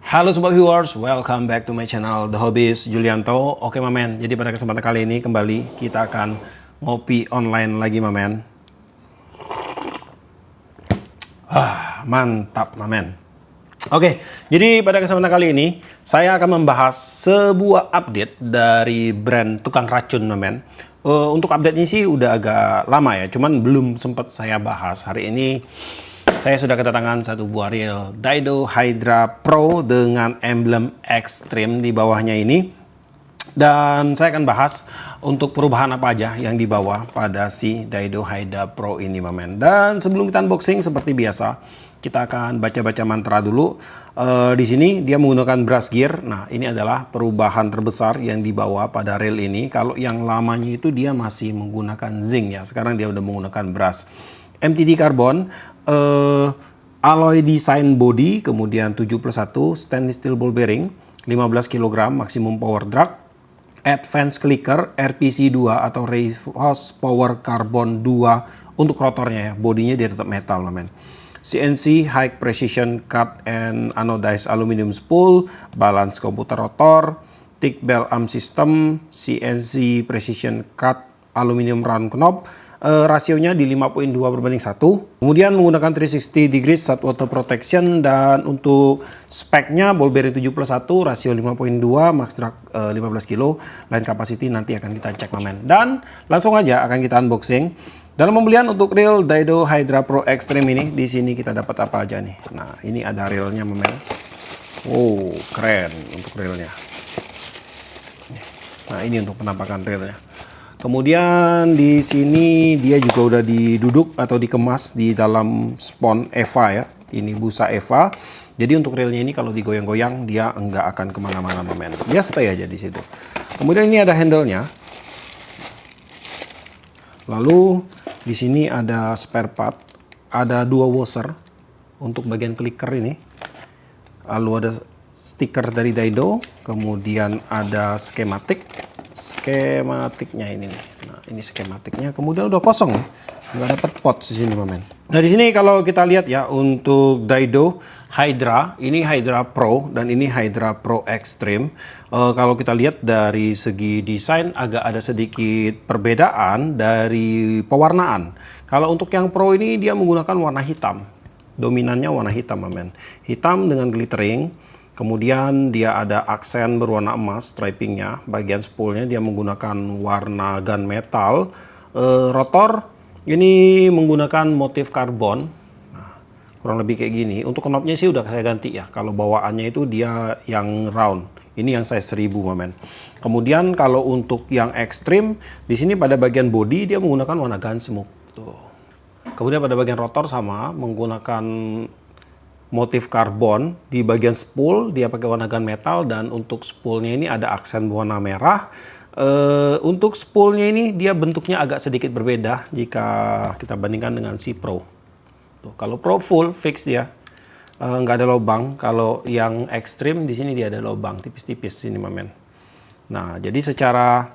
Halo sobat viewers, welcome back to my channel The Hobbyist Julianto. Oke mamen, jadi pada kesempatan kali ini kembali kita akan ngopi online lagi mamen. Mantap mamen. Oke, jadi pada kesempatan kali ini saya akan membahas sebuah update dari brand tukang racun mamen. Untuk update ini sih udah agak lama ya, cuman belum sempat saya bahas. Hari ini saya sudah kedatangan satu buah reel Daido Hydra Pro dengan emblem Extreme di bawahnya ini. Dan saya akan bahas untuk perubahan apa aja yang dibawa pada si Daido Hydra Pro ini mamen. Dan sebelum kita unboxing seperti biasa, kita akan baca-baca mantra dulu. Di sini dia menggunakan brush gear. Nah, ini adalah perubahan terbesar yang dibawa pada reel ini. Kalau yang lamanya itu dia masih menggunakan zinc ya. Sekarang dia udah menggunakan brush. MTD carbon, alloy design body, kemudian 7+1 stainless steel ball bearing, 15 kg maximum power drag, advanced clicker RPC 2 atau reinforced power carbon 2 untuk rotornya ya. Bodinya dia tetap metal mamen. CNC high precision cut and anodized aluminum spool, balance komputer rotor, thick belt arm system, CNC precision cut aluminum round knob. Rasionya di 5.2/1. Kemudian menggunakan 360 degrees sat water protection, dan untuk speknya ball bearing 7+1, rasio 5.2, max drag 15 kg, line capacity nanti akan kita cek mamen. Dan langsung aja akan kita unboxing. Dalam pembelian untuk reel Daido Hydra Pro Extreme ini, di sini kita dapat apa aja nih? Nah, ini ada reelnya mamen. Oh, keren untuk reelnya. Nah, ini untuk penampakan reelnya. Kemudian di sini dia juga udah diduduk atau dikemas di dalam spon EVA ya. Ini busa EVA. Jadi untuk reelnya ini kalau digoyang-goyang dia enggak akan kemana-mana mamen. Dia stay aja di situ. Kemudian ini ada handle-nya. Lalu di sini ada spare part. Ada 2 washer untuk bagian clicker ini. Lalu ada stiker dari Daido. Kemudian ada skematiknya ini nih. Nah, ini skematiknya. Kemudian udah kosong nih. Nggak dapat pot di sini mamen. Nah, di sini kalau kita lihat ya untuk Daido Hydra, ini Hydra Pro dan ini Hydra Pro Extreme. Kalau kita lihat dari segi desain agak ada sedikit perbedaan dari pewarnaan. Kalau untuk yang Pro ini dia menggunakan warna hitam. Dominannya warna hitam mamen. Hitam dengan glittering. Kemudian dia ada aksen berwarna emas stripingnya. Bagian spoolnya dia menggunakan warna gunmetal. Rotor ini menggunakan motif karbon. Nah, kurang lebih kayak gini. Untuk knobnya sih udah saya ganti ya. Kalau bawaannya itu dia yang round. Ini yang size 1000 mamen. Kemudian kalau untuk yang ekstrim, di sini pada bagian body dia menggunakan warna gunsmoke. Tuh. Kemudian pada bagian rotor sama menggunakan motif karbon. Di bagian spool dia pakai warna gunmetal, dan untuk spoolnya ini ada aksen warna merah. Untuk spoolnya ini dia bentuknya agak sedikit berbeda jika kita bandingkan dengan si Pro. Tuh, kalau Pro full fix dia nggak ada lubang. Kalau yang ekstrim di sini dia ada lubang tipis-tipis sini mamen. Nah, jadi secara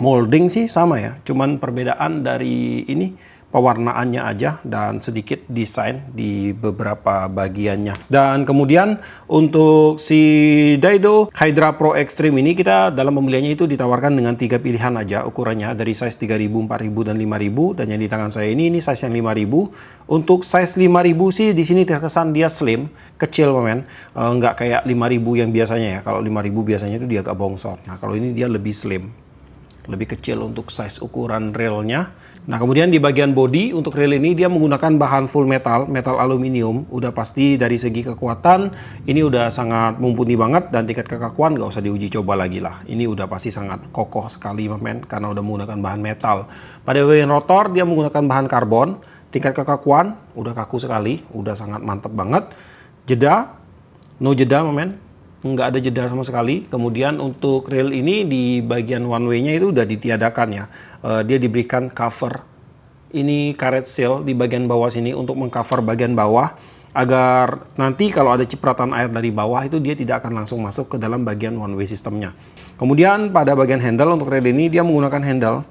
molding sih sama ya, cuman perbedaan dari ini pewarnaannya aja dan sedikit desain di beberapa bagiannya. Dan kemudian untuk si Daido Hydra Pro Extreme ini kita dalam pembeliannya itu ditawarkan dengan 3 pilihan aja ukurannya, dari size 3000, 4000 dan 5000, dan yang di tangan saya ini size yang 5000. Untuk size 5000 sih di sini terkesan dia slim, kecil mamen. Nggak kayak 5000 yang biasanya ya. Kalau 5000 biasanya itu dia agak bongsor. Nah, kalau ini dia lebih slim. Lebih kecil untuk size ukuran reelnya. Nah, kemudian di bagian body untuk reel ini dia menggunakan bahan full metal aluminium. Udah pasti dari segi kekuatan ini udah sangat mumpuni banget, dan tingkat kekakuan gak usah diuji coba lagi lah. Ini udah pasti sangat kokoh sekali mamen karena udah menggunakan bahan metal. Pada bagian rotor dia menggunakan bahan karbon. Tingkat kekakuan udah kaku sekali, udah sangat mantep banget. Jeda, no jeda mamen. Nggak ada jeda sama sekali. Kemudian untuk reel ini di bagian one way-nya itu udah ditiadakan ya. Dia diberikan cover. Ini karet seal di bagian bawah sini untuk mengcover bagian bawah, agar nanti kalau ada cipratan air dari bawah itu dia tidak akan langsung masuk ke dalam bagian one way sistemnya. Kemudian pada bagian handle untuk reel ini dia menggunakan handle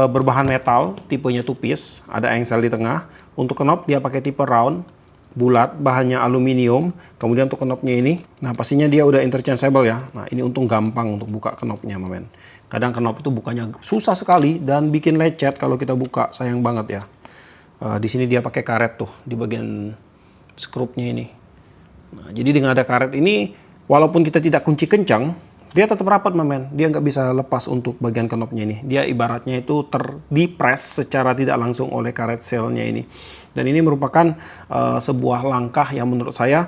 berbahan metal, tipenya two piece, ada engsel di tengah. Untuk knob dia pakai tipe round. bulat, bahannya aluminium. Kemudian untuk knopnya ini, nah pastinya dia udah interchangeable ya. Nah ini untung gampang untuk buka knopnya, men. Kadang knop itu bukanya susah sekali dan bikin lecet kalau kita buka, sayang banget ya. Di sini dia pakai karet tuh di bagian skrupnya ini. Nah, jadi dengan ada karet ini, walaupun kita tidak kunci kencang, dia tetap rapat, men. Dia nggak bisa lepas untuk bagian knopnya ini. Dia ibaratnya itu dipres secara tidak langsung oleh karet selnya ini. Dan ini merupakan sebuah langkah yang menurut saya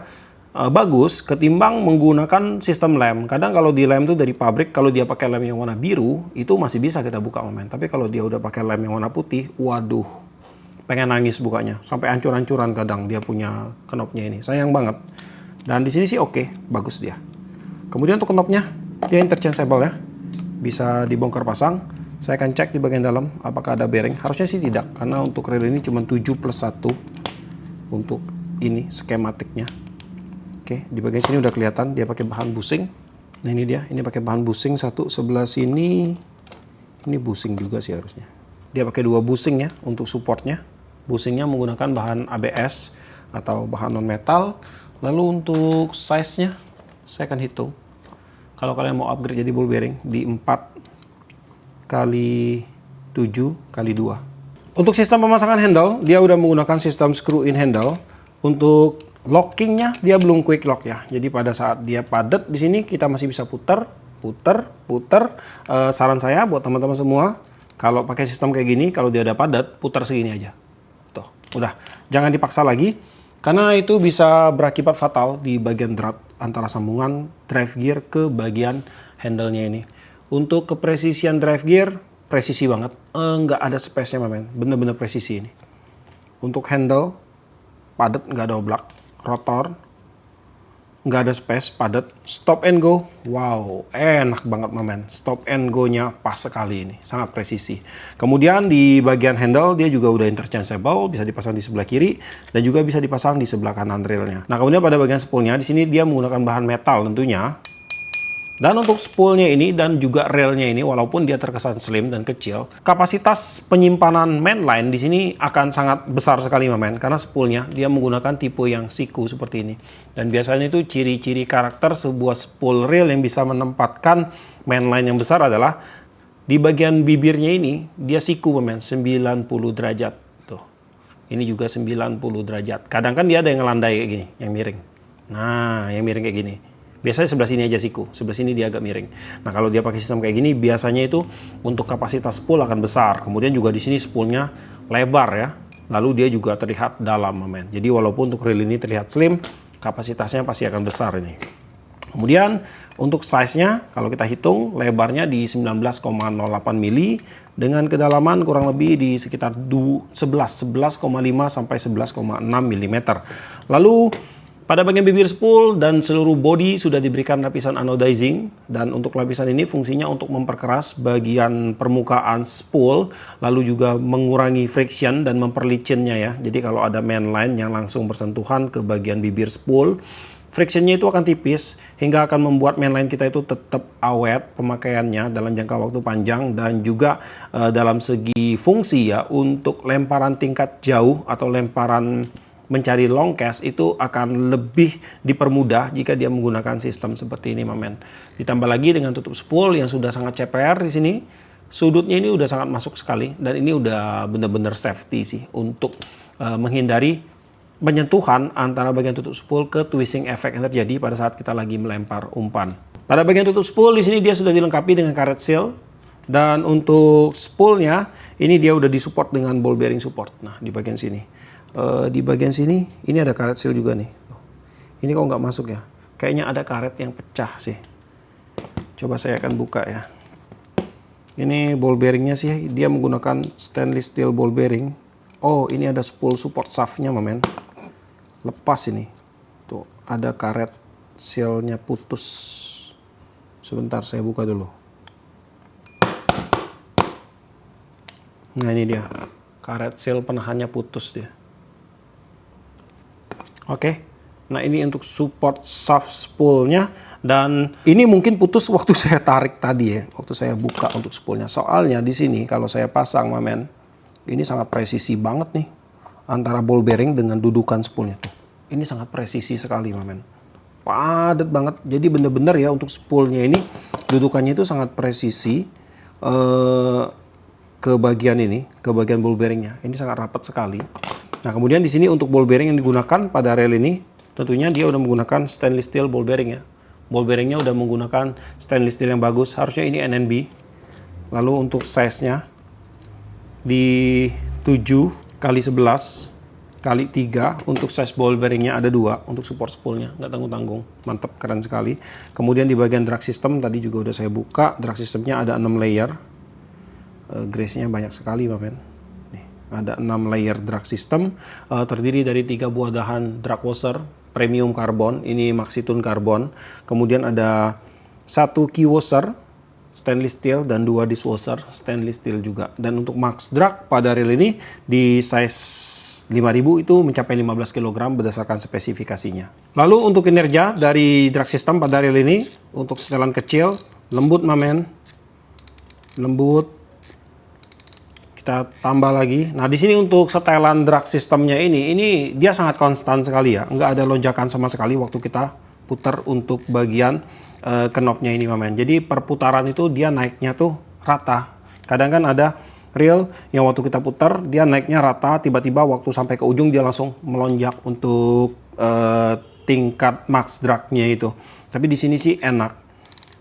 bagus ketimbang menggunakan sistem lem. Kadang kalau di lem itu dari pabrik, kalau dia pakai lem yang warna biru, itu masih bisa kita buka, men. Tapi kalau dia udah pakai lem yang warna putih, waduh, pengen nangis bukanya, sampai hancur-hancuran kadang dia punya knopnya ini, sayang banget. Dan di sini sih oke, bagus dia. Kemudian untuk knopnya, dia interchangeable ya, bisa dibongkar pasang. Saya akan cek di bagian dalam apakah ada bearing. Harusnya sih tidak, karena untuk reel ini cuma 7+1 untuk ini skematiknya. Oke, di bagian sini udah kelihatan dia pakai bahan busing. Nah ini dia, ini pakai bahan busing satu, sebelah sini ini busing juga sih harusnya. Dia pakai 2 busing ya untuk supportnya. Busingnya menggunakan bahan ABS atau bahan non metal. Lalu untuk size-nya saya akan hitung. Kalau kalian mau upgrade jadi ball bearing di 4x7x2. Untuk sistem pemasangan handle, dia udah menggunakan sistem screw in handle. Untuk lockingnya dia belum quick lock ya. Jadi pada saat dia padat di sini kita masih bisa putar. Saran saya buat teman-teman semua, kalau pakai sistem kayak gini, kalau dia ada padat, putar segini aja. Tuh, udah. Jangan dipaksa lagi, karena itu bisa berakibat fatal di bagian drat antara sambungan drive gear ke bagian handle-nya ini. Untuk kepresisian drive gear, presisi banget. Nggak ada space-nya, men. Bener-bener presisi ini. Untuk handle, padat, nggak ada oblak. Rotor, nggak ada space, padat. Stop and go, wow, enak banget, men. Stop and go-nya pas sekali ini, sangat presisi. Kemudian di bagian handle dia juga udah interchangeable, bisa dipasang di sebelah kiri dan juga bisa dipasang di sebelah kanan railnya. Nah kemudian pada bagian spoolnya di sini dia menggunakan bahan metal tentunya. Dan untuk spoolnya ini dan juga railnya ini, walaupun dia terkesan slim dan kecil, kapasitas penyimpanan mainline di sini akan sangat besar sekali, men. Karena spoolnya dia menggunakan tipe yang siku seperti ini. Dan biasanya itu ciri-ciri karakter sebuah spool rail yang bisa menempatkan mainline yang besar adalah di bagian bibirnya ini dia siku, men, 90 derajat. Tuh. Ini juga 90 derajat. Kadang kan dia ada yang ngelandai kayak gini, yang miring. Nah, yang miring kayak gini. Biasanya sebelah sini aja siku, sebelah sini dia agak miring. Nah kalau dia pakai sistem kayak gini, biasanya itu untuk kapasitas spool akan besar. Kemudian juga di sini spoolnya lebar ya. Lalu dia juga terlihat dalam, men. Jadi walaupun untuk reel ini terlihat slim, kapasitasnya pasti akan besar ini. Kemudian untuk size-nya, kalau kita hitung lebarnya di 19,08 mili dengan kedalaman kurang lebih di sekitar 11,5 sampai 11,6 mm. Lalu pada bagian bibir spool dan seluruh bodi sudah diberikan lapisan anodizing, dan untuk lapisan ini fungsinya untuk memperkeras bagian permukaan spool, lalu juga mengurangi friction dan memperlicinnya ya. Jadi kalau ada mainline yang langsung bersentuhan ke bagian bibir spool, frictionnya itu akan tipis hingga akan membuat mainline kita itu tetap awet pemakaiannya dalam jangka waktu panjang, dan juga dalam segi fungsi ya, untuk lemparan tingkat jauh atau lemparan mencari long cast itu akan lebih dipermudah jika dia menggunakan sistem seperti ini, men. Ditambah lagi dengan tutup spool yang sudah sangat CPR di sini, sudutnya ini udah sangat masuk sekali, dan ini udah bener-bener safety sih untuk menghindari penyentuhan antara bagian tutup spool ke twisting effect yang terjadi pada saat kita lagi melempar umpan. Pada bagian tutup spool di sini dia sudah dilengkapi dengan karet seal, dan untuk spoolnya ini dia udah disupport dengan ball bearing support. Nah di bagian sini. Di bagian sini ini ada karet seal juga nih. Ini kok nggak masuk ya? Kayaknya ada karet yang pecah sih. Coba saya akan buka ya. Ini ball bearingnya sih dia menggunakan stainless steel ball bearing. Oh ini ada spool support shaftnya, men. Lepas ini. Tuh ada karet sealnya putus. Sebentar saya buka dulu. Nah ini dia. Karet seal penahannya putus dia. Oke, nah ini untuk support shaft spoolnya, dan ini mungkin putus waktu saya tarik tadi ya, waktu saya buka untuk spoolnya. Soalnya di sini kalau saya pasang, men, ini sangat presisi banget nih antara ball bearing dengan dudukan spoolnya tuh. ini sangat presisi sekali, men. Padat banget. Jadi bener-bener ya untuk spoolnya ini dudukannya itu sangat presisi ke bagian ini, ke bagian ball bearingnya. Ini sangat rapat sekali. Nah, kemudian di sini untuk ball bearing yang digunakan pada rel ini, tentunya dia udah menggunakan stainless steel ball bearing ya. Ball bearingnya udah menggunakan stainless steel yang bagus. Harusnya ini NNB. Lalu untuk size-nya di 7 kali 11 kali 3 untuk size ball bearingnya ada 2 untuk support spoolnya, nggak tanggung-tanggung, mantap, keren sekali. Kemudian di bagian drag system tadi juga udah saya buka, drag systemnya ada 6 layer, grace-nya banyak sekali, men. Nih, ada 6 layer drag system, terdiri dari 3 buah dahan drag washer premium karbon, ini Maxitune karbon, kemudian ada 1 key washer stainless steel dan 2 dishwasher stainless steel juga. Dan untuk max drag pada reel ini di size 5000 itu mencapai 15 kg berdasarkan spesifikasinya. Lalu untuk kinerja dari drag system pada reel ini untuk setelan kecil, lembut, mamen, lembut. Kita tambah lagi. Nah, di sini untuk setelan drag systemnya ini dia sangat konstan sekali ya, nggak ada lonjakan sama sekali waktu kita putar untuk bagian knobnya ini, mamen. Jadi perputaran itu dia naiknya tuh rata. Kadang kan ada reel yang waktu kita putar dia naiknya rata, tiba-tiba waktu sampai ke ujung dia langsung melonjak untuk tingkat max dragnya itu. Tapi di sini sih enak.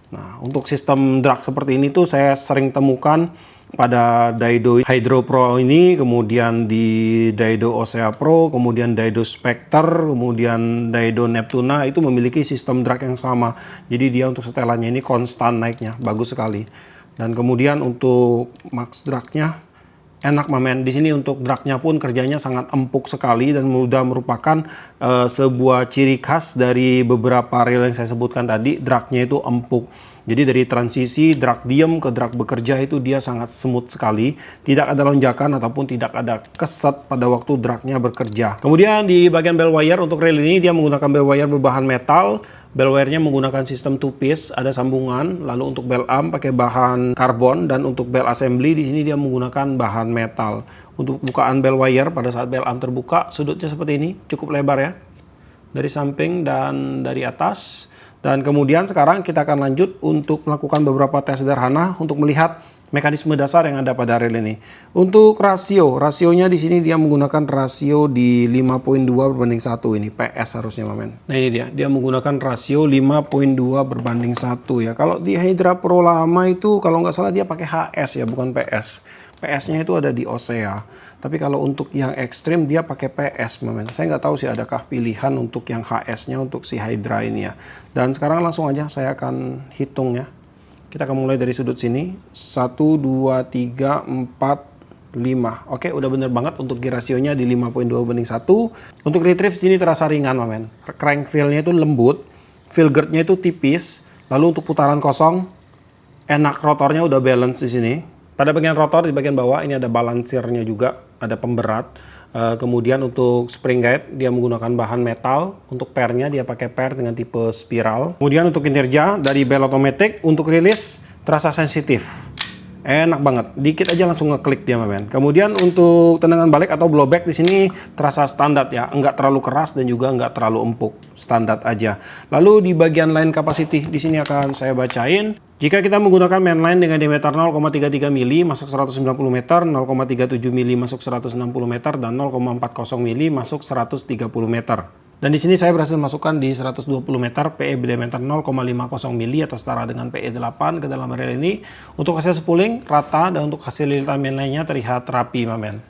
Nah, untuk sistem drag seperti ini tuh saya sering temukan pada Daido Hydro Pro ini, kemudian di Daido Osea Pro, kemudian Daido Spectre, kemudian Daido Neptuna itu memiliki sistem drag yang sama. Jadi dia untuk setelannya ini konstan naiknya, bagus sekali. Dan kemudian untuk max dragnya enak, mamen. Di sini untuk dragnya pun kerjanya sangat empuk sekali dan mudah merupakan sebuah ciri khas dari beberapa reel yang saya sebutkan tadi. Dragnya itu empuk. Jadi dari transisi drag diem ke drag bekerja itu dia sangat smooth sekali. Tidak ada lonjakan ataupun tidak ada keset pada waktu dragnya bekerja. Kemudian di bagian bell wire untuk reel ini dia menggunakan bell wire berbahan metal. Bell wire-nya menggunakan sistem 2-piece, ada sambungan. Lalu untuk bell arm pakai bahan karbon dan untuk bell assembly di sini dia menggunakan bahan metal. Untuk bukaan bell wire pada saat bell arm terbuka, sudutnya seperti ini, cukup lebar ya. Dari samping dan dari atas. Dan kemudian sekarang kita akan lanjut untuk melakukan beberapa tes sederhana untuk melihat mekanisme dasar yang ada pada reel ini. Untuk rasionya di sini dia menggunakan rasio di 5.2/1 ini, PS harusnya, mamen. Nah, ini dia menggunakan rasio 5.2/1 ya. Kalau di Hydra Pro lama itu kalau nggak salah dia pakai HS ya, bukan PS. PS-nya itu ada di Osea. Tapi kalau untuk yang ekstrim dia pakai PS, mamen. Saya nggak tahu sih adakah pilihan untuk yang HS-nya untuk si Hydra ini ya. Dan sekarang langsung aja saya akan hitung ya. Kita akan mulai dari sudut sini. 1, 2, 3, 4, 5. Oke, udah bener banget untuk gear rasionya di 5.2/1. Untuk retrieve sini terasa ringan, mamen. Crank feel-nya itu lembut. Feel guard-nya itu tipis. Lalu untuk putaran kosong enak, rotornya udah balance di sini. Pada bagian rotor di bagian bawah ini ada balanciernya juga, ada pemberat. Kemudian untuk spring guide dia menggunakan bahan metal. Untuk pairnya dia pakai pair dengan tipe spiral. Kemudian untuk kinerja dari bell automatic untuk rilis terasa sensitif. Enak banget, dikit aja langsung ngeklik dia, men. Kemudian untuk tendangan balik atau blowback di sini terasa standar ya, enggak terlalu keras dan juga enggak terlalu empuk, standar aja. Lalu di bagian line capacity di sini akan saya bacain. Jika kita menggunakan mainline dengan diameter 0,33 mili masuk 190 meter, 0,37 mili masuk 160 meter, dan 0,40 mili masuk 130 meter. Dan di sini saya berhasil masukkan di 120 meter PE diameter 0,50 mili atau setara dengan PE 8 ke dalam reel ini. Untuk hasil spooling rata dan untuk hasil lilitan mainline-nya terlihat rapi, mamen.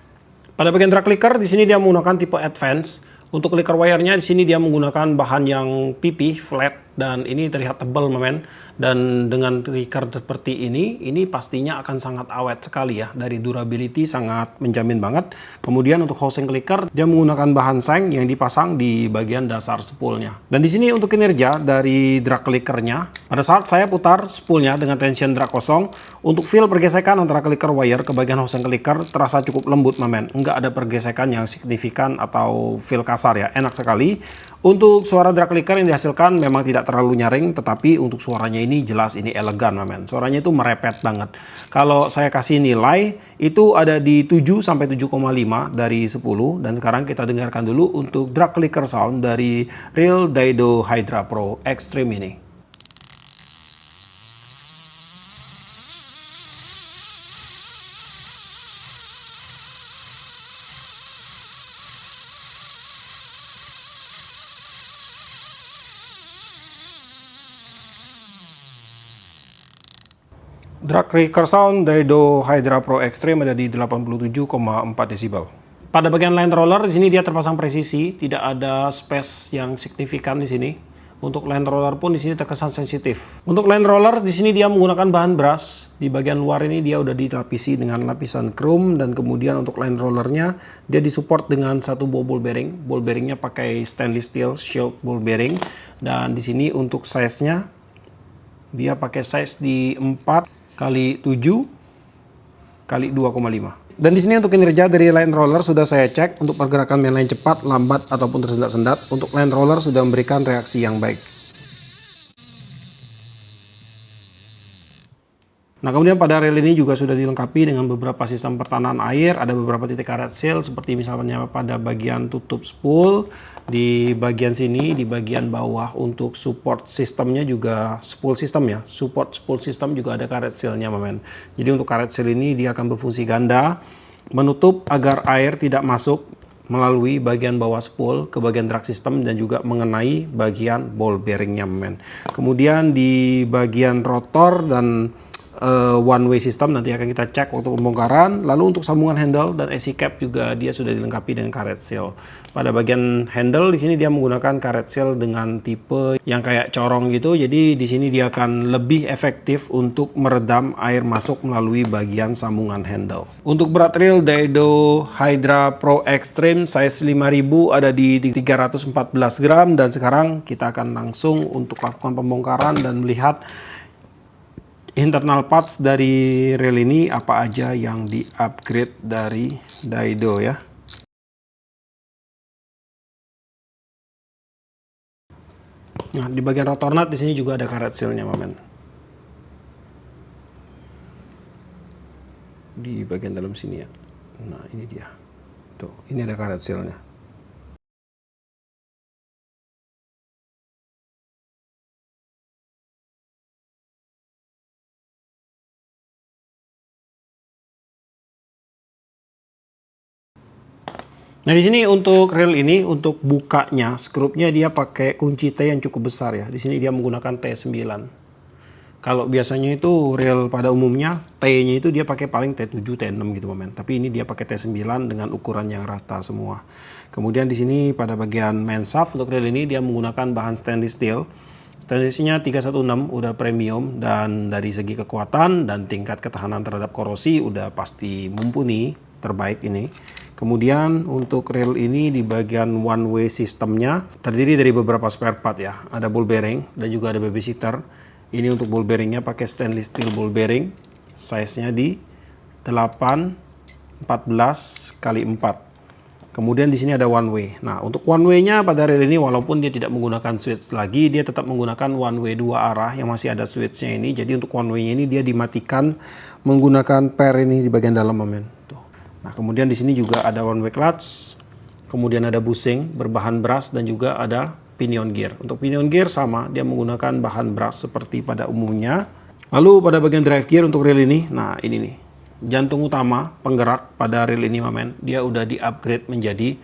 Pada bagian drag clicker di sini dia menggunakan tipe advance. Untuk clicker wire-nya di sini dia menggunakan bahan yang PP flat dan ini terlihat tebal, mamen. Dan dengan clicker seperti ini pastinya akan sangat awet sekali ya. Dari durability sangat menjamin banget. Kemudian untuk housing clicker dia menggunakan bahan seng yang dipasang di bagian dasar spoolnya. Dan di sini untuk kinerja dari drag clickernya, pada saat saya putar spoolnya dengan tension drag kosong, untuk feel pergesekan antara clicker wire ke bagian housing clicker terasa cukup lembut, mamen. Enggak ada pergesekan yang signifikan atau feel kasar ya, enak sekali. Untuk suara drag clicker yang dihasilkan memang tidak terlalu nyaring, tetapi untuk suaranya ini jelas, ini elegan, men. Suaranya itu merepet banget. Kalau saya kasih nilai itu ada di 7 sampai 7,5 dari 10, dan sekarang kita dengarkan dulu untuk drag clicker sound dari Real Daido Hydra Pro Extreme ini. Drag clicker sound Daido Hydra Pro Extreme ada di 87,4 desibel. Pada bagian line roller di sini dia terpasang presisi, tidak ada space yang signifikan di sini. Untuk line roller pun di sini terkesan sensitif. Untuk line roller di sini dia menggunakan bahan brass. Di bagian luar ini dia udah dilapisi dengan lapisan chrome, dan kemudian untuk line rollernya dia disupport dengan satu ball bearing. Ball bearingnya pakai stainless steel shield ball bearing, dan di sini untuk size-nya dia pakai size di 4 kali 7 kali 2,5. Dan di sini untuk kinerja dari line roller sudah saya cek untuk pergerakan mainline cepat, lambat ataupun tersendat-sendat. Untuk line roller sudah memberikan reaksi yang baik. Nah, kemudian pada rel ini juga sudah dilengkapi dengan beberapa sistem pertahanan air. Ada beberapa titik karet seal seperti misalnya pada bagian tutup spool, di bagian sini, di bagian bawah untuk support sistemnya juga spool system ya. Support spool system juga ada karet sealnya, men. Jadi untuk karet seal ini dia akan berfungsi ganda, menutup agar air tidak masuk melalui bagian bawah spool ke bagian drag system dan juga mengenai bagian ball bearingnya, men. Kemudian di bagian rotor dan one way system nanti akan kita cek waktu pembongkaran. Lalu untuk sambungan handle dan AC cap juga dia sudah dilengkapi dengan karet seal. Pada bagian handle di sini dia menggunakan karet seal dengan tipe yang kayak corong gitu. Jadi di sini dia akan lebih efektif untuk meredam air masuk melalui bagian sambungan handle. Untuk berat reel Daido Hydra Pro Extreme size 5000 ada di 314 gram, dan sekarang kita akan langsung untuk lakukan pembongkaran dan melihat internal parts dari reel ini apa aja yang di-upgrade dari Daido ya. Nah, di bagian rotor nut di sini juga ada karet sealnya, men. Di bagian dalam sini ya. Nah, ini dia. Tuh, ini ada karet sealnya. Nah, di sini untuk reel ini untuk bukanya, skrupnya dia pakai kunci T yang cukup besar ya. Di sini dia menggunakan T9. Kalau biasanya itu reel pada umumnya T-nya itu dia pakai paling T7, T6 gitu, men. Tapi ini dia pakai T9 dengan ukuran yang rata semua. Kemudian di sini pada bagian main shaft untuk reel ini dia menggunakan bahan stainless steel. Stainlessnya 316 udah premium, dan dari segi kekuatan dan tingkat ketahanan terhadap korosi udah pasti mumpuni, terbaik ini. Kemudian untuk reel ini di bagian one way sistemnya terdiri dari beberapa spare part ya. Ada ball bearing dan juga ada babysitter. Ini untuk ball bearingnya pakai stainless steel ball bearing. Size-nya di 8 14 kali 4. Kemudian di sini ada one way. Nah, untuk one way-nya pada reel ini walaupun dia tidak menggunakan switch lagi, dia tetap menggunakan one way 2 arah yang masih ada switch-nya ini. Jadi untuk one way-nya ini dia dimatikan menggunakan pair ini di bagian dalam, men. Nah, kemudian di sini juga ada one way clutch, kemudian ada bushing berbahan brass dan juga ada pinion gear. Untuk pinion gear sama, dia menggunakan bahan brass seperti pada umumnya. Lalu pada bagian drive gear untuk reel ini, nah ini nih, jantung utama penggerak pada reel ini, men, dia udah di-upgrade menjadi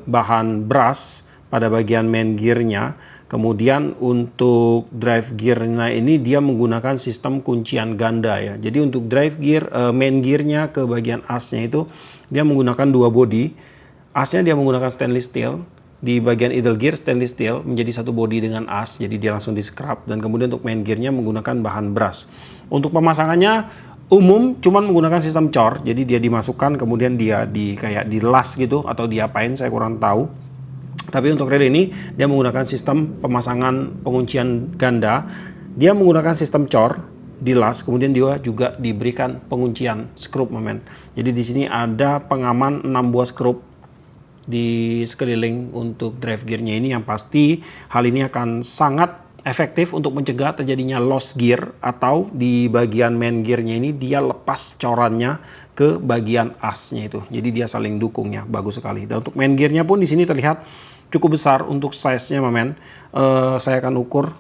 bahan brass pada bagian main gearnya. Kemudian untuk drive gearnya ini dia menggunakan sistem kuncian ganda ya. Jadi untuk drive gear, main gearnya ke bagian asnya itu dia menggunakan dua body. Asnya dia menggunakan stainless steel. Di bagian idle gear stainless steel menjadi satu body dengan as. Jadi dia langsung di scrap. Dan kemudian untuk main gearnya menggunakan bahan brass. Untuk pemasangannya umum cuman menggunakan sistem cor. Jadi dia dimasukkan kemudian dia kayak dilas gitu atau diapain saya kurang tahu. Tapi untuk reel ini dia menggunakan sistem pemasangan penguncian ganda. Dia menggunakan sistem cor, dilas, kemudian dia juga diberikan penguncian skrup, men. Jadi di sini ada pengaman 6 buah skrup di sekeliling untuk drive gearnya ini. Yang pasti hal ini akan sangat efektif untuk mencegah terjadinya lost gear, atau di bagian main gearnya ini dia lepas corannya ke bagian asnya itu. Jadi dia saling dukungnya, bagus sekali. Dan untuk main gearnya pun di sini terlihat cukup besar untuk size-nya, men. Saya akan ukur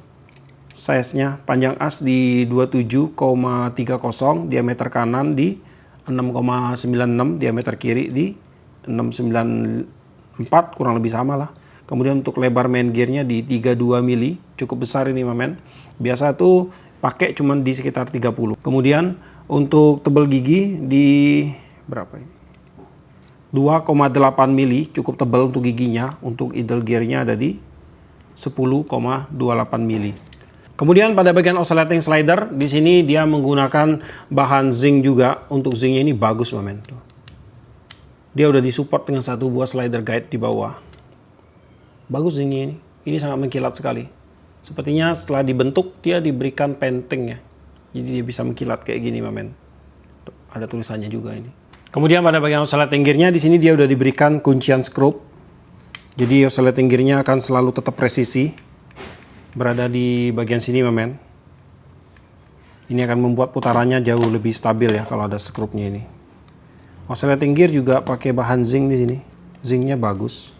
size-nya. Panjang as di 27,30, diameter kanan di 6,96, diameter kiri di 694, kurang lebih sama lah. Kemudian untuk lebar main gearnya di 32 mili, cukup besar ini, men. Biasa tuh pakai cuman di sekitar 30. Kemudian untuk tebal gigi di berapa ini? 2,8 mili, cukup tebal untuk giginya. Untuk idle gearnya ada di 10,28 mili. Kemudian pada bagian oscillating slider, di sini dia menggunakan bahan zinc juga. Untuk zincnya ini bagus, men. Dia udah disupport dengan satu buah slider guide di bawah. Bagus ini sangat mengkilat sekali. Sepertinya setelah dibentuk dia diberikan painting ya. Jadi dia bisa mengkilat kayak gini, men. Ada tulisannya juga ini. Kemudian pada bagian oscillating gearnya di sini dia udah diberikan kuncian skrup. Jadi oscillating gearnya akan selalu tetap presisi. Berada di bagian sini, men. Ini akan membuat putarannya jauh lebih stabil ya kalau ada skrupnya ini. Oscillating gear juga pakai bahan zinc di sini. Zincnya bagus.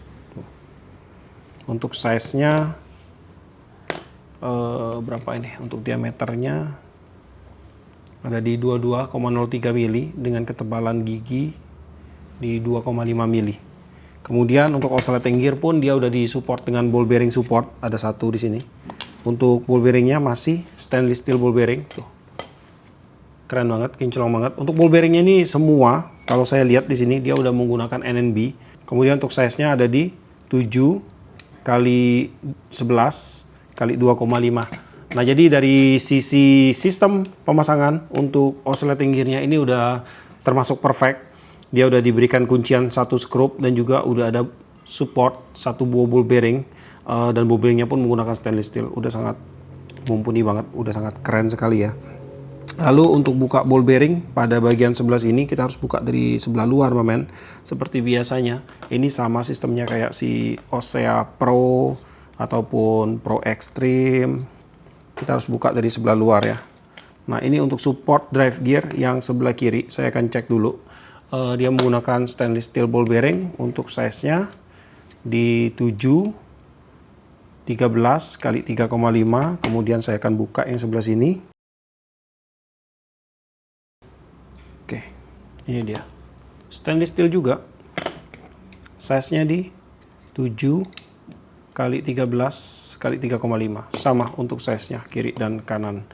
Untuk size-nya berapa ini? Untuk diameternya ada di 22,03 mili dengan ketebalan gigi di 2,5 mili. Kemudian untuk oscillating gear pun dia udah disupport dengan ball bearing support, ada satu di sini. Untuk ball bearingnya masih stainless steel ball bearing. Tuh. Keren banget, kinclong banget. Untuk ball bearingnya ini semua, kalau saya lihat di sini dia udah menggunakan NNB. Kemudian untuk size-nya ada di 7 kali 11 kali 2,5. Nah, jadi dari sisi sistem pemasangan untuk oscillating gearnya ini udah termasuk perfect. Dia udah diberikan kuncian satu skrup dan juga udah ada support satu buah ball bearing, dan ball bearingnya pun menggunakan stainless steel. Udah sangat mumpuni banget, udah sangat keren sekali ya. Lalu untuk buka ball bearing pada bagian sebelah sini kita harus buka dari sebelah luar, men. Seperti biasanya, ini sama sistemnya kayak si Osea Pro ataupun Pro Extreme. Kita harus buka dari sebelah luar ya. Nah, ini untuk support drive gear yang sebelah kiri, saya akan cek dulu. Dia menggunakan stainless steel ball bearing. Untuk size-nya di 7 13 kali 3,5. Kemudian saya akan buka yang sebelah sini. Oke, ini dia. Stainless steel juga. Size-nya di 7 kali 13 kali 3,5. Sama untuk size-nya, kiri dan kanan.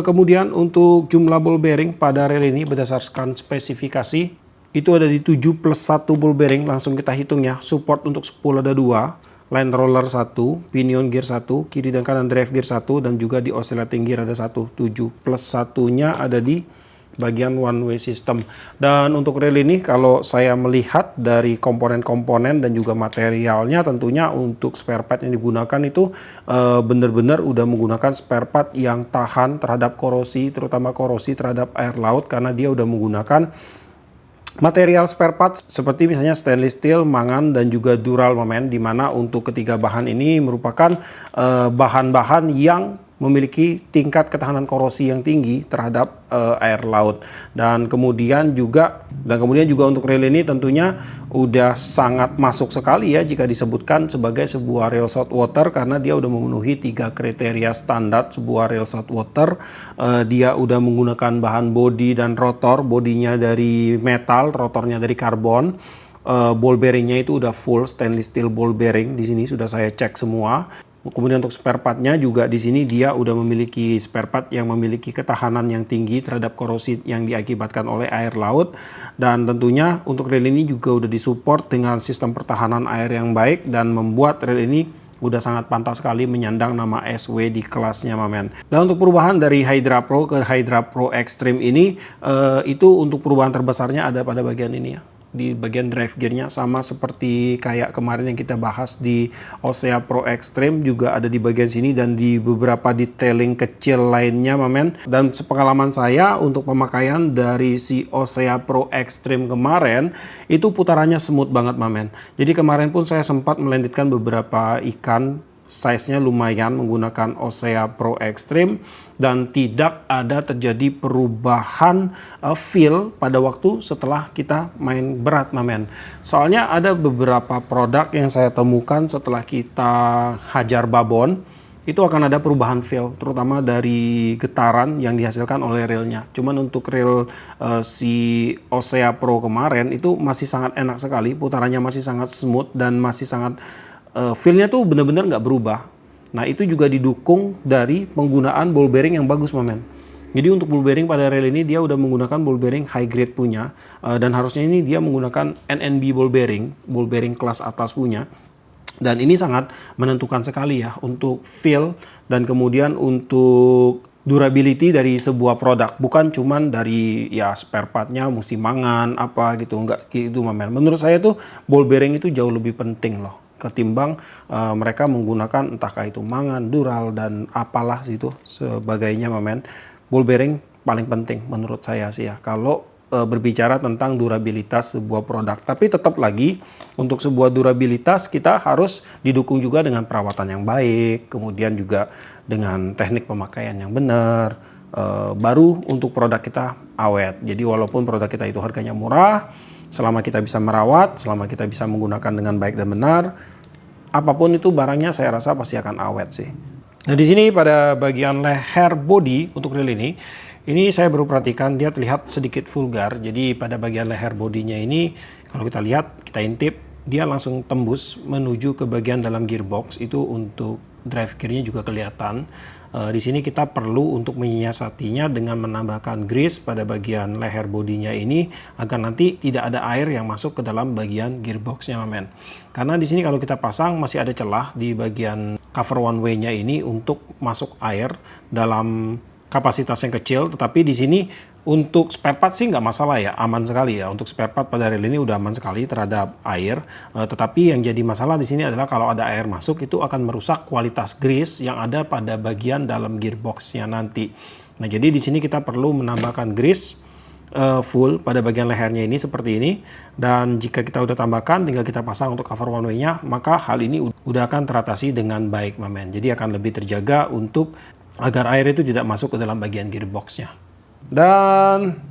Kemudian untuk jumlah ball bearing pada rel ini berdasarkan spesifikasi, itu ada di 7 plus 1 ball bearing. Langsung kita hitung ya. Support untuk spool ada 2. Line roller 1, pinion gear 1, kiri dan kanan drive gear 1, dan juga di oscillating gear ada 1. 7 plus 1-nya ada di bagian one way system. Dan untuk rel ini kalau saya melihat dari komponen-komponen dan juga materialnya, tentunya untuk spare part yang digunakan itu benar-benar udah menggunakan spare part yang tahan terhadap korosi, terutama korosi terhadap air laut, karena dia udah menggunakan material spare parts seperti misalnya stainless steel, mangan, dan juga dural, men, di mana untuk ketiga bahan ini merupakan bahan-bahan yang memiliki tingkat ketahanan korosi yang tinggi terhadap air laut. Dan kemudian juga untuk rel ini tentunya udah sangat masuk sekali ya jika disebutkan sebagai sebuah rel saltwater, karena dia udah memenuhi 3 kriteria standar sebuah rel saltwater. Dia udah menggunakan bahan bodi dan rotor, bodinya dari metal, rotornya dari karbon. Ball bearingnya itu udah full stainless steel ball bearing, di sini sudah saya cek semua. Kemudian untuk spare part-nya juga di sini dia udah memiliki spare part yang memiliki ketahanan yang tinggi terhadap korosi yang diakibatkan oleh air laut. Dan tentunya untuk rel ini juga udah disupport dengan sistem pertahanan air yang baik, dan membuat rel ini udah sangat pantas sekali menyandang nama SW di kelasnya, men. Dan untuk perubahan dari Hydra Pro ke Hydra Pro Extreme ini, itu untuk perubahan terbesarnya ada pada bagian ini ya. di bagian drive gearnya, sama seperti kayak kemarin yang kita bahas di Osea Pro Extreme, juga ada di bagian sini dan di beberapa detailing kecil lainnya mamen. Dan sepengalaman saya untuk pemakaian dari si Osea Pro Extreme kemarin itu putarannya smooth banget mamen. Jadi kemarin pun saya sempat melenditkan beberapa ikan, size-nya lumayan menggunakan Osea Pro Extreme dan tidak ada terjadi perubahan feel pada waktu setelah kita main berat mamen. Soalnya ada beberapa produk yang saya temukan setelah kita hajar babon itu akan ada perubahan feel, terutama dari getaran yang dihasilkan oleh reelnya. Cuman untuk reel si Osea Pro kemarin itu masih sangat enak sekali, putarannya masih sangat smooth dan masih sangat feel-nya tuh bener-bener nggak berubah. Nah itu juga didukung dari penggunaan ball bearing yang bagus mamen. Jadi untuk ball bearing pada reel ini dia udah menggunakan ball bearing high grade punya, dan harusnya ini dia menggunakan NNB ball bearing kelas atas punya. Dan ini sangat menentukan sekali ya untuk feel dan kemudian untuk durability dari sebuah produk, bukan cuman dari ya spare partnya mesti mangan apa gitu, enggak gitu mamen. Menurut saya tuh ball bearing itu jauh lebih penting loh ketimbang mereka menggunakan entahkah itu mangan, dural dan apalah situ sebagainya mamen. Ball bearing paling penting menurut saya sih ya kalau berbicara tentang durabilitas sebuah produk. Tapi tetap lagi untuk sebuah durabilitas kita harus didukung juga dengan perawatan yang baik, kemudian juga dengan teknik pemakaian yang benar, baru untuk produk kita awet. Jadi walaupun produk kita itu harganya murah, selama kita bisa merawat, selama kita bisa menggunakan dengan baik dan benar, apapun itu barangnya saya rasa pasti akan awet sih. Nah di sini pada bagian leher body untuk reel ini saya baru perhatikan dia terlihat sedikit vulgar. Jadi pada bagian leher bodinya ini kalau kita lihat, kita intip, dia langsung tembus menuju ke bagian dalam gearbox. Itu untuk drive gearnya juga kelihatan. Di sini kita perlu untuk menyiasatinya dengan menambahkan grease pada bagian leher bodinya ini agar nanti tidak ada air yang masuk ke dalam bagian gearboxnya mamen. Karena di sini kalau kita pasang masih ada celah di bagian cover one way-nya ini untuk masuk air dalam kapasitas yang kecil, tetapi di sini untuk spare part sih nggak masalah ya, aman sekali ya. Untuk spare part pada reel ini udah aman sekali terhadap air. Tetapi yang jadi masalah di sini adalah kalau ada air masuk itu akan merusak kualitas grease yang ada pada bagian dalam gearboxnya nanti. Nah jadi di sini kita perlu menambahkan grease full pada bagian lehernya ini seperti ini. Dan jika kita udah tambahkan, tinggal kita pasang untuk cover one way-nya, maka hal ini udah akan teratasi dengan baik mamen. Jadi akan lebih terjaga untuk agar air itu tidak masuk ke dalam bagian gearboxnya. Dan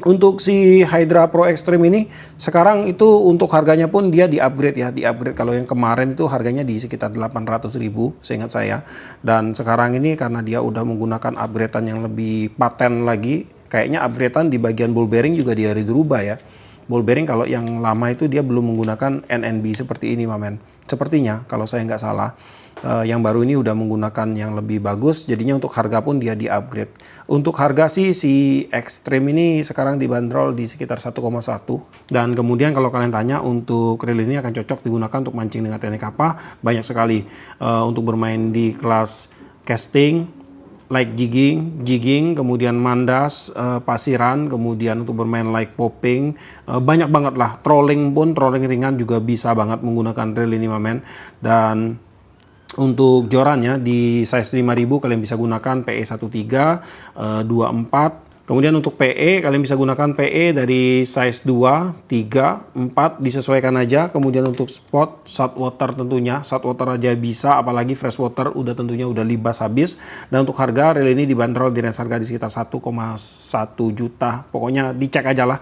untuk si Hydra Pro Extreme ini sekarang itu untuk harganya pun dia di-upgrade ya, di-upgrade. Kalau yang kemarin itu harganya di sekitar 800.000 seingat saya. Dan sekarang ini karena dia udah menggunakan upgradean yang lebih paten lagi, kayaknya upgradean di bagian ball bearing juga dia dirubah ya. Ball bearing kalau yang lama itu dia belum menggunakan NNB seperti ini mamen. Sepertinya kalau saya nggak salah. Yang baru ini udah menggunakan yang lebih bagus, jadinya untuk harga pun dia di-upgrade. Untuk harga sih si Extreme ini sekarang dibanderol di sekitar 1,1. Dan kemudian kalau kalian tanya untuk reel ini akan cocok digunakan untuk mancing dengan teknik apa? Banyak sekali. Untuk bermain di kelas casting, like jigging, kemudian mandas, pasiran, kemudian untuk bermain like popping, banyak banget lah. Trolling ringan juga bisa banget menggunakan reel ini mamen. Dan untuk jorannya di size 5000 kalian bisa gunakan PE 13, 24. Kemudian untuk PE kalian bisa gunakan PE dari size 2, 3, 4 disesuaikan aja. Kemudian untuk spot, saltwater tentunya, saltwater aja bisa, apalagi freshwater udah tentunya udah libas habis. Dan untuk harga reel ini dibanderol di range harga di sekitar 1,1 juta. Pokoknya dicek aja lah.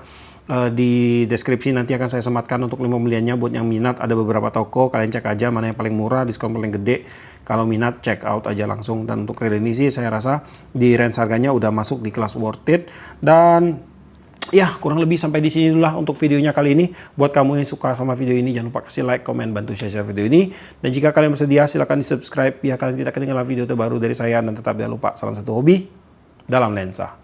Di deskripsi nanti akan saya sematkan untuk link pembeliannya buat yang minat. Ada beberapa toko, kalian cek aja mana yang paling murah, diskon paling gede. Kalau minat check out aja langsung. Dan untuk reel ini sih saya rasa di range harganya udah masuk di kelas worth it. Dan ya kurang lebih sampai di sini dulu lah untuk videonya kali ini. Buat kamu yang suka sama video ini jangan lupa kasih like, komen, bantu share video ini. Dan jika kalian bersedia silahkan di subscribe biar kalian tidak ketinggalan video terbaru dari saya. Dan tetap jangan lupa salam satu hobi dalam lensa.